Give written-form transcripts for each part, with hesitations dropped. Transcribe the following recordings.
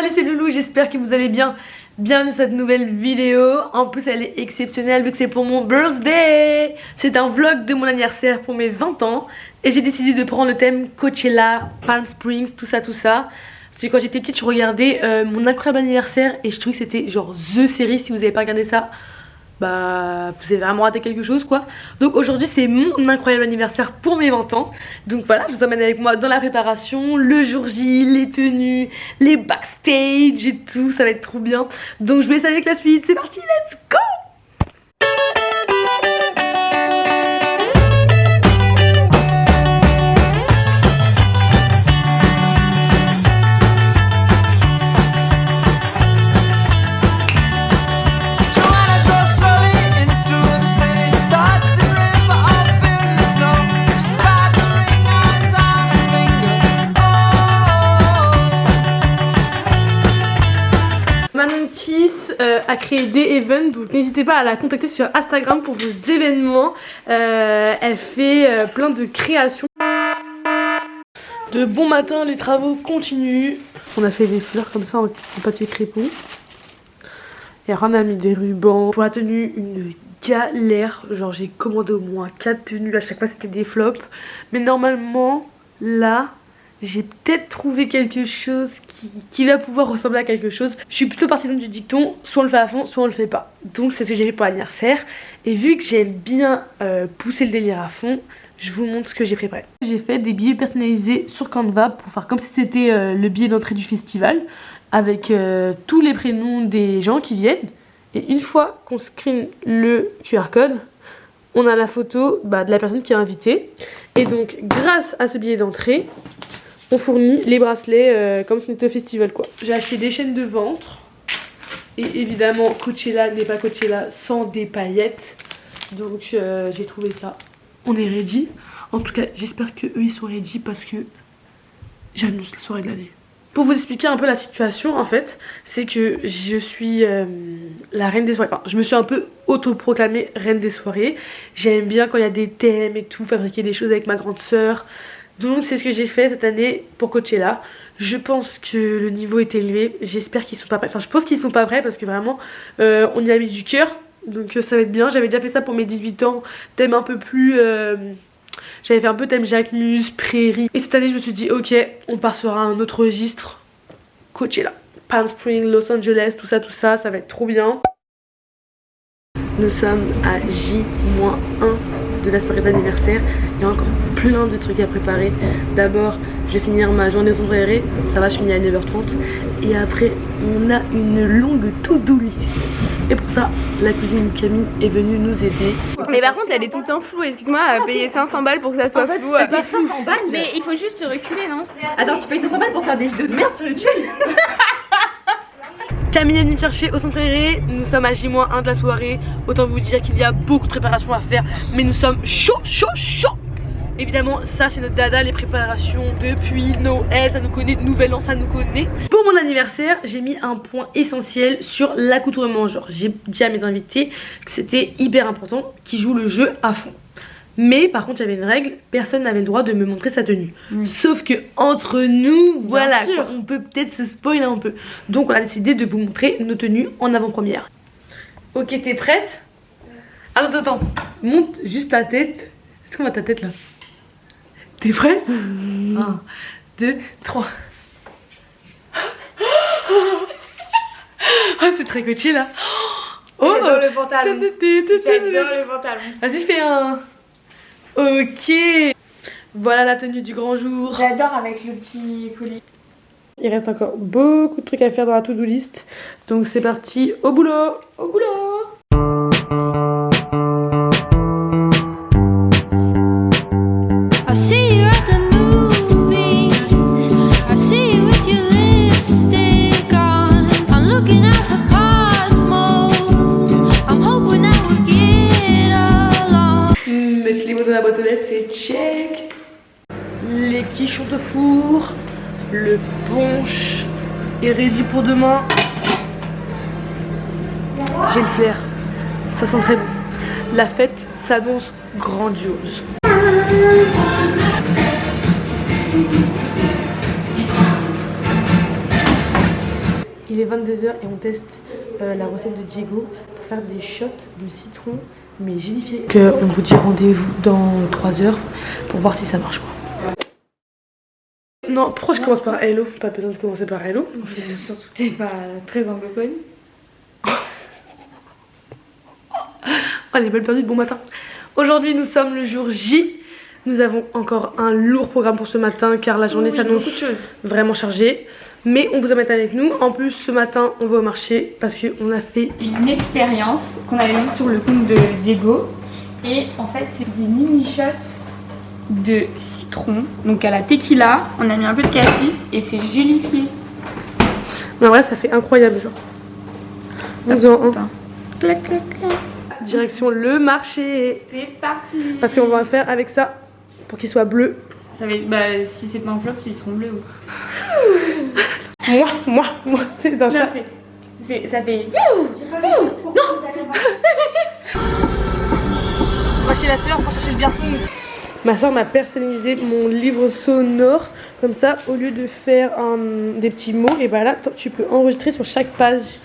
Salut, c'est Loulou, j'espère que vous allez bien. Bienvenue dans cette nouvelle vidéo. En plus elle est exceptionnelle vu que c'est pour mon birthday. C'est un vlog de mon anniversaire pour mes 20 ans. Et j'ai décidé de prendre le thème Coachella, Palm Springs, tout ça. Parce que quand j'étais petite je regardais mon incroyable anniversaire. Et je trouvais que c'était genre THE série. Si vous n'avez pas regardé ça, bah vous avez vraiment raté quelque chose quoi. Donc aujourd'hui c'est mon incroyable anniversaire pour mes 20 ans. Donc voilà, je vous emmène avec moi dans la préparation, le jour J, les tenues, les backstage et tout, ça va être trop bien. Donc je vous laisse avec la suite, c'est parti, let's go. A créé des events, donc n'hésitez pas à la contacter sur Instagram pour vos événements. Elle fait plein de créations. De bon matin, les travaux continuent. On a fait des fleurs comme ça en papier crépon. Et on a mis des rubans. Pour la tenue, une galère. Genre j'ai commandé au moins 4 tenues. À chaque fois c'était des flops. Mais normalement, là, j'ai peut-être trouvé quelque chose qui va pouvoir ressembler à quelque chose. Je suis plutôt partisane du dicton, soit on le fait à fond, soit on le fait pas. Donc c'est ce que j'ai fait pour l'anniversaire. Et vu que j'aime bien pousser le délire à fond, je vous montre ce que j'ai préparé. J'ai fait des billets personnalisés sur Canva pour faire comme si c'était le billet d'entrée du festival. Avec tous les prénoms des gens qui viennent. Et une fois qu'on screen le QR code, on a la photo de la personne qui est invitée. Et donc grâce à ce billet d'entrée, on fournit les bracelets comme si on était au festival quoi. J'ai acheté des chaînes de ventre. Et évidemment Coachella n'est pas Coachella sans des paillettes. Donc j'ai trouvé ça. On est ready. En tout cas j'espère que eux ils sont ready parce que j'annonce la soirée de l'année. Pour vous expliquer un peu la situation en fait, c'est que je suis la reine des soirées. Enfin je me suis un peu autoproclamée reine des soirées. J'aime bien quand il y a des thèmes et tout, fabriquer des choses avec ma grande sœur. Donc c'est ce que j'ai fait cette année pour Coachella. Je pense que le niveau est élevé. J'espère qu'ils sont pas prêts. Enfin je pense qu'ils sont pas prêts parce que vraiment on y a mis du cœur. Donc ça va être bien. J'avais déjà fait ça pour mes 18 ans. Thème un peu plus... J'avais fait un peu thème Jacquemus, prairie. Et cette année je me suis dit ok, on part sur un autre registre. Coachella, Palm Springs, Los Angeles, tout ça va être trop bien. Nous sommes à J-1 de la soirée d'anniversaire. Il y a encore plein de trucs à préparer. D'abord je vais finir ma journée sombrerée. Ça va, je finis à 9h30. Et après on a une longue to-do list. Et pour ça la cousine Camille est venue nous aider. Mais par contre elle est tout le temps floue. Excuse-moi, payer 500 balles pour que ça soit flou. C'est pas 500 balles. Mais il faut juste reculer, non? Attends, tu payes 500 balles pour faire des vidéos de merde sur YouTube? Camille est venue me chercher au centre aéré. Nous sommes à J-1 de la soirée. Autant vous dire qu'il y a beaucoup de préparations à faire. Mais nous sommes chaud. Évidemment ça c'est notre dada, les préparations depuis Noël, ça nous connaît, Nouvel An ça nous connaît. Pour mon anniversaire j'ai mis un point essentiel sur l'accoutrement. Genre j'ai dit à mes invités que c'était hyper important qu'ils jouent le jeu à fond. Mais par contre il y avait une règle, personne n'avait le droit de me montrer sa tenue. Sauf que entre nous, voilà quoi, on peut peut-être se spoiler un peu. Donc on a décidé de vous montrer nos tenues en avant-première. Ok, t'es prête? Attends, monte juste ta tête. Est-ce qu'on voit ta tête là? T'es prête? 1, 2, 3. Oh c'est très coaché là. Oh j'adore le pantalon. J'adore le pantalon. Vas-y fais un... Ok. Voilà la tenue du grand jour. J'adore avec le petit colis. Il reste encore beaucoup de trucs à faire dans la to-do list. Donc c'est parti, au boulot. Au boulot. La boîte aux lettres c'est check. Les quichons de four, le punch est ready pour demain. J'ai le flair, ça sent très bon. La fête s'annonce grandiose. Il est 22h et on teste la recette de Diego pour faire des shots de citron mais gélifiés. On vous dit rendez-vous dans 3 heures pour voir si ça marche quoi. Non, pourquoi je commence par hello? Pas besoin de commencer par hello. Surtout que t'es pas très anglophone. Oh les balles perdues de bon matin. Aujourd'hui nous sommes le jour J. Nous avons encore un lourd programme pour ce matin car la journée s'annonce vraiment chargée. Mais on vous emmène avec nous. En plus ce matin on va au marché parce qu'on a fait une expérience qu'on avait vue sur le compte de Diego. Et en fait c'est des mini shots de citron. Donc à la tequila, on a mis un peu de cassis et c'est gélifié. Mais en vrai ça fait incroyable genre. Clac clac clac. Direction le marché. C'est parti. Parce qu'on va faire avec ça pour qu'il soit bleu. Ça va être, bah si c'est pas un flop, ils seront bleus. Moi, c'est un chat. Ça fait. Non. On va chez la sœur pour chercher le bien. Ma soeur m'a personnalisé mon livre sonore. Comme ça, au lieu de faire des petits mots, et bah là, tu peux enregistrer sur chaque page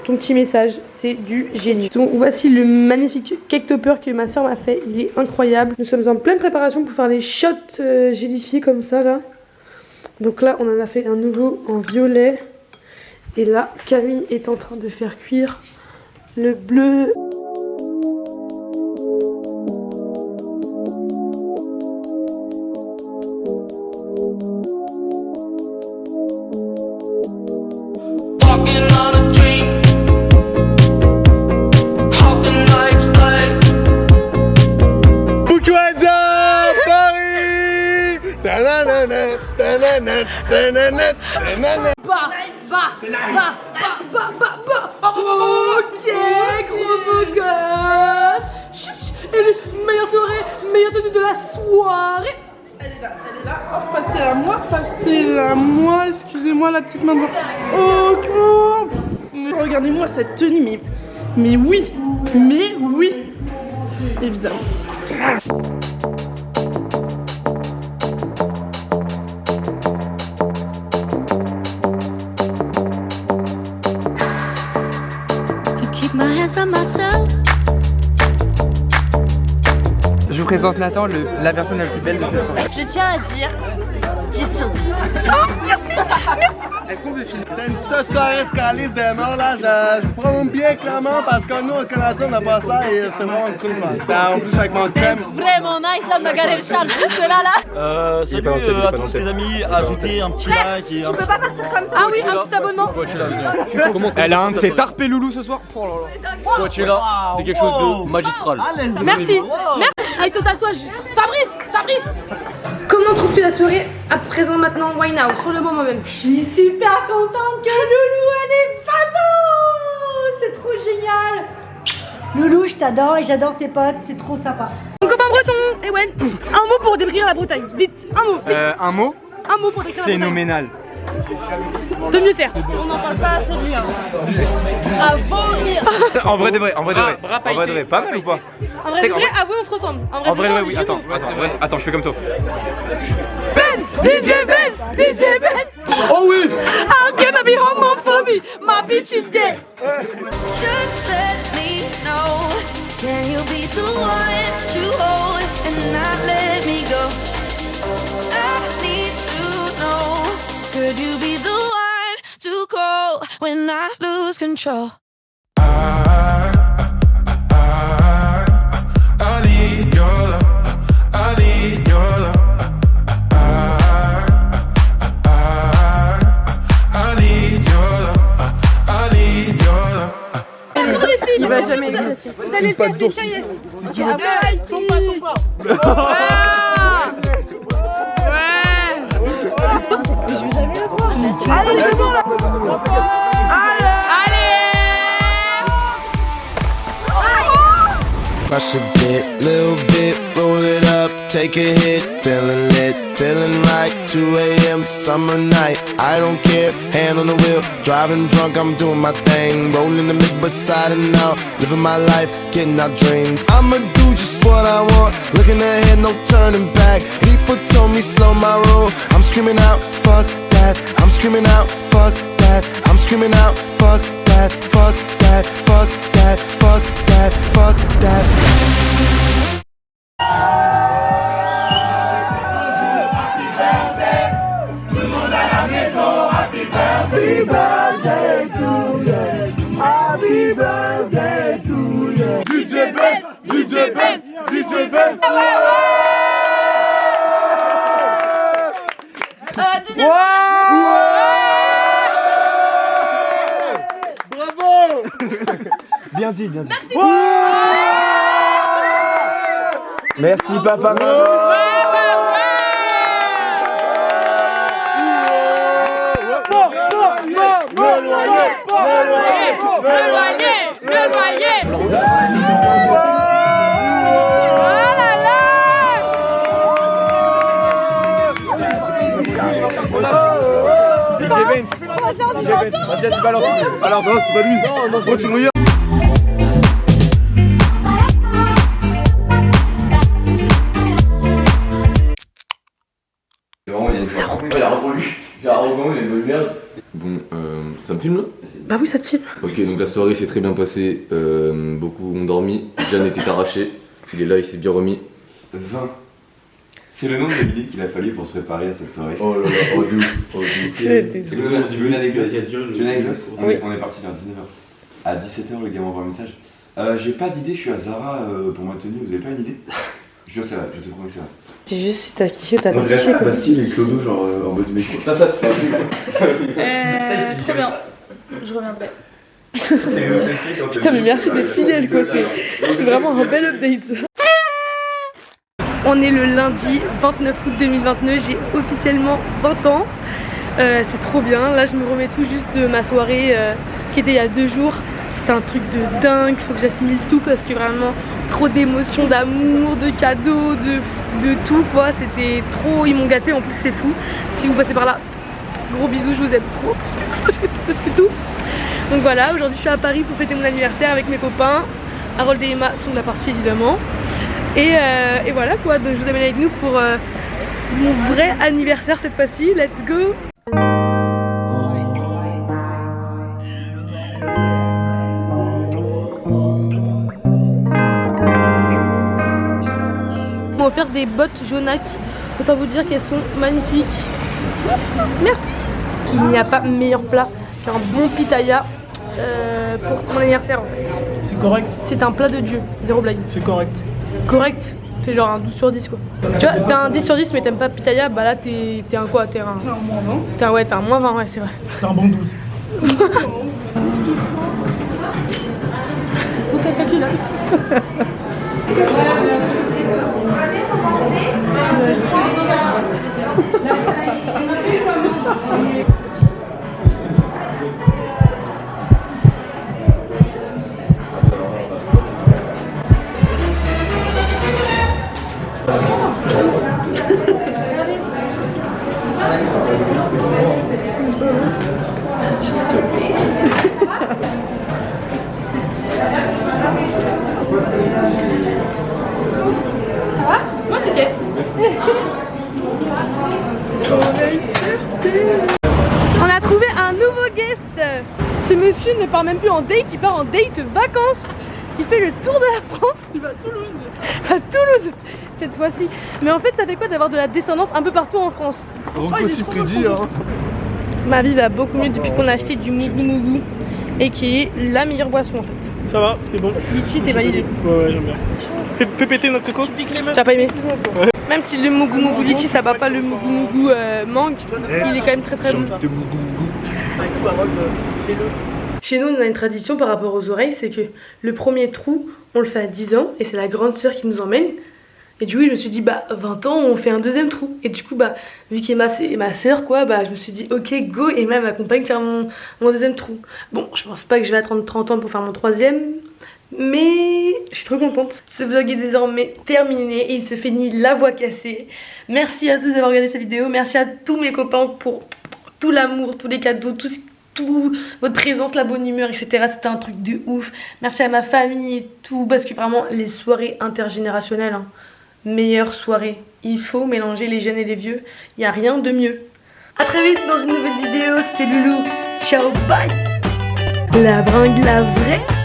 ton petit message. C'est du génie. Donc voici le magnifique cake topper que ma soeur m'a fait. Il est incroyable. Nous sommes en pleine préparation pour faire les shots gélifiés comme ça là. Donc là, on en a fait un nouveau en violet. Et là, Camille est en train de faire cuire le bleu. Ok, gros beau gosse. Et le meilleure soirée, meilleure tenue de la soirée. Elle est là. Oh, passez-la moi. Excusez-moi la petite maman. Oh, regardez-moi cette tenue, mais oui, évidemment. Je vous présente Nathan, la personne la plus belle de cette soirée. Je tiens à dire 10 sur 10. Oh, merci Est-ce qu'on veut filmer? C'est une petite soirée de calice de mort là, je prends bien clairement parce que nous au Canada on n'a pas ça et c'est vraiment cool quoi. Ça en plus avec mon crème. Vraiment nice là, on a garé le Charles juste là. Salut à tous les amis, ajoutez un petit like et un petit... pas partir comme ça. Ah oui, un petit abonnement. Elle a un de ses tarpes et loulou ce soir. Oh là là. Coachella, c'est quelque chose de magistral. Merci. Avec ton tatouage. Fabrice. Comment trouves-tu la soirée à présent maintenant, why now, sur le moment même? Je suis super contente que Loulou elle est fado. C'est trop génial. Loulou, je t'adore et j'adore tes potes, c'est trop sympa. Mon copain breton, Ewen, un mot pour décrire la Bretagne. Vite, un mot. Vite. Un mot Un mot pour décrire la Bretagne. phénoménal. De mieux faire. On n'en parle pas assez lui. Bravo rire. En vrai de vrai, pas mal ou pas? En vrai, avouez, on se ressemble. En vrai de vrai, oui, attends, je fais comme toi. DJ Benz. Oh oui! How can I be homophobic? My bitch is dead. Just let me know. Can you be the one to hold and not let me go? I need to know. Could you be the one to call when I lose control? I need your love. I need your love. I need your love. I need your love. Il va jamais le Vous allez le faire, c'est Chayes. Ok, après, ton pas. Mais je vais jamais le voir. Allez, dedans là. Allez. Brush a bit, little bit, roll it up, take a hit, feeling lit, feeling right, 2 a.m. summer night, I don't care, hand on the wheel, driving drunk, I'm doing my thing, rolling the mid beside and out, living my life, getting our dreams, I'ma do just what I want, looking ahead, no turning back, people told me slow my roll, I'm screaming out, fuck that, I'm screaming out, fuck that, I'm screaming screaming out, fuck that, fuck that, fuck that, fuck that, fuck that. Happy birthday to you. Happy birthday to you. DJ Benz, DJ Benz, DJ Benz. Bravo. Bien dit, bien dit. Merci. Merci papa, maman. Le loyer. Vas-y, tu balances. Alors non, c'est pas lui. Oh, tu regardes. Bon, ça me filme là? Bah oui, ça te filme. Ok, donc la soirée s'est très bien passée, beaucoup ont dormi, Jan était arraché, il est là, il s'est bien remis. 20. C'est le nombre de minutes qu'il a fallu pour se préparer à cette soirée. Oh là là, oh de ouf, oh de ouf. Tu veux une anecdote? Tu veux une anecdote? Oui. On est parti vers 19h. À 17h, le gars m'envoie un message. J'ai pas d'idée, je suis à Zara pour ma tenue, vous avez pas une idée? Je jure, c'est vrai, je te promets que c'est vrai. C'est juste si t'as kiffé, t'as Moi, pas kiffé quoi. Bastille et Clodo, genre en mode mec. Ça, c'est un Très bien. Je reviendrai. Putain mais merci d'être fidèle quoi, c'est vraiment un bel update. On est le lundi 29 août 2029, j'ai officiellement 20 ans. C'est trop bien, là je me remets tout juste de ma soirée qui était il y a 2 jours. C'était un truc de dingue, faut que j'assimile tout parce que vraiment trop d'émotions, d'amour, de cadeaux, de tout quoi. C'était trop, ils m'ont gâté, en plus c'est fou. Si vous passez par là, gros bisous, je vous aime trop, parce que tout. Donc voilà, aujourd'hui je suis à Paris pour fêter mon anniversaire avec mes copains. Harold et Emma sont de la partie évidemment. Et voilà quoi, donc je vous amène avec nous pour mon vrai anniversaire cette fois-ci. Let's go! On m'a offert des bottes Jonac. Autant vous dire qu'elles sont magnifiques. Merci! Il n'y a pas meilleur plat qu'un bon pitaya pour mon anniversaire en fait. C'est correct. C'est un plat de Dieu, zéro blague. C'est correct. Correct, c'est genre un 12 sur 10 quoi. Tu vois, t'as un 10 sur 10 mais t'aimes pas pitaya, bah là t'es un quoi? T'es un moins 20. T'es un moins 20, ouais c'est vrai. T'es un bon 12. C'est tout ta calculette. On a trouvé un nouveau guest. Ce monsieur ne part même plus en date, il part en date vacances. Il fait le tour de la France. Il va à Toulouse. À Toulouse cette fois-ci. Mais en fait ça fait quoi d'avoir de la descendance un peu partout en France? Rocco Siffredi hein. Ma vie va beaucoup mieux depuis qu'on a acheté du Mougou Mougou et qui est la meilleure boisson en fait. Ça va, c'est bon. Litchi c'est validé. Ouais, j'aime bien. Fais péter notre coco. T'as pas aimé? Même si le Mougou Mougou Litchi ça bat pas le Mougou Mougou mangue, il est quand même très très bon. Chez nous, on a une tradition par rapport aux oreilles, c'est que le premier trou, on le fait à 10 ans et c'est la grande sœur qui nous emmène. Et du coup, je me suis dit, bah, 20 ans, on fait un deuxième trou. Et du coup, bah, vu qu'Emma c'est ma sœur, quoi, bah, je me suis dit, ok, go, Emma elle m'accompagne faire mon deuxième trou. Bon, je pense pas que je vais attendre 30 ans pour faire mon troisième, mais je suis trop contente. Ce vlog est désormais terminé et il se finit la voix cassée. Merci à tous d'avoir regardé cette vidéo, merci à tous mes copains pour tout l'amour, tous les cadeaux, tout votre présence, la bonne humeur, etc. C'était un truc de ouf. Merci à ma famille et tout, parce que vraiment, les soirées intergénérationnelles, hein, meilleure soirée. Il faut mélanger les jeunes et les vieux, il n'y a rien de mieux. A très vite dans une nouvelle vidéo, c'était Loulou. Ciao, bye. La bringue, la vraie.